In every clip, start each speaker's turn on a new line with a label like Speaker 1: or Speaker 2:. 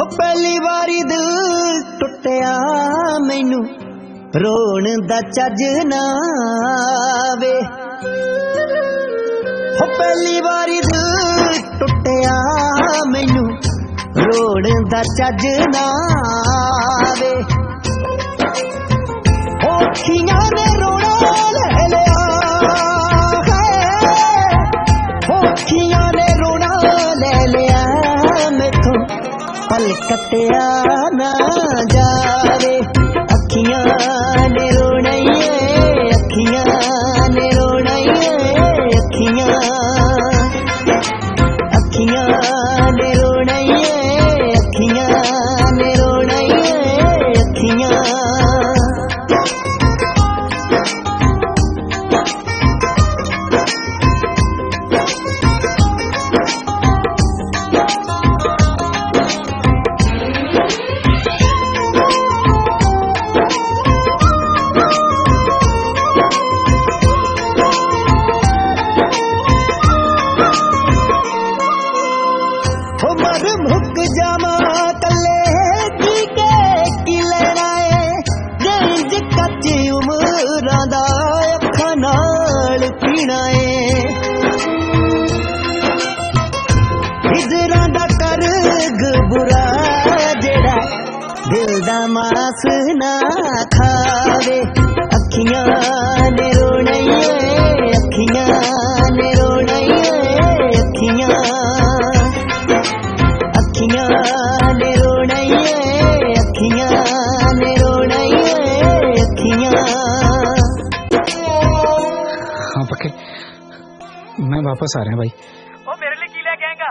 Speaker 1: हो पहली बारी दिल टुटिया मैनू रोण दा चज ना वे। हो पहली बारी दिल टुटिया मैनू रोण दा चज ना वे। हो अखियां ने रोना ले लिया है, हो अखियां ने रोना ले लिया मैथों पल कटिया ना जावे। अखियां ने रोना है, अखियां ने रोना है, अखियां अखियां ने रोना है, अखियां ने रोना है, अखियां। मर मुक जामा कले जी के की लेना है, जिंज कच्ची उमरां दा अखां नाल पीना है। हिजरां दा करग बुरा जेड़ा दिल दा मास ना खावे। अखियां ने रोना है, अखियां ने रोना है, अखियां अखियां ने रोना है, अखियां ने रोना है, अखियां।
Speaker 2: हाँ पक्के मैं वापस आ रहा है भाई।
Speaker 3: ओ मेरे लिए की लेके आएगा?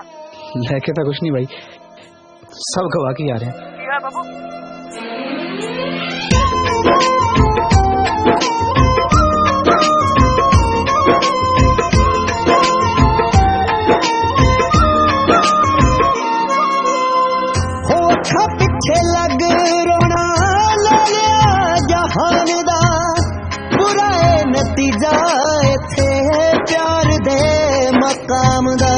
Speaker 2: लेके तो कुछ नहीं भाई, सब गवा के आ रहे हैं।
Speaker 3: की है बाबू?
Speaker 1: पिछे लग रोना ले लिया जहान दा, बुरा नतीजा इथे प्यार दे मकाम दा।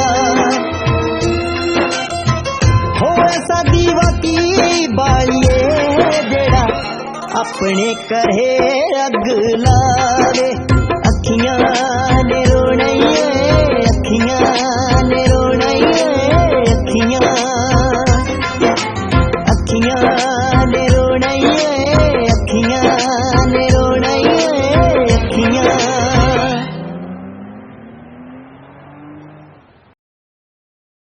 Speaker 1: हो ऐसा दीवा की बालिए जेड़ा अपने कहे अग लावे। अखियां ने रोना है, अखियां ने रोना है, अखियां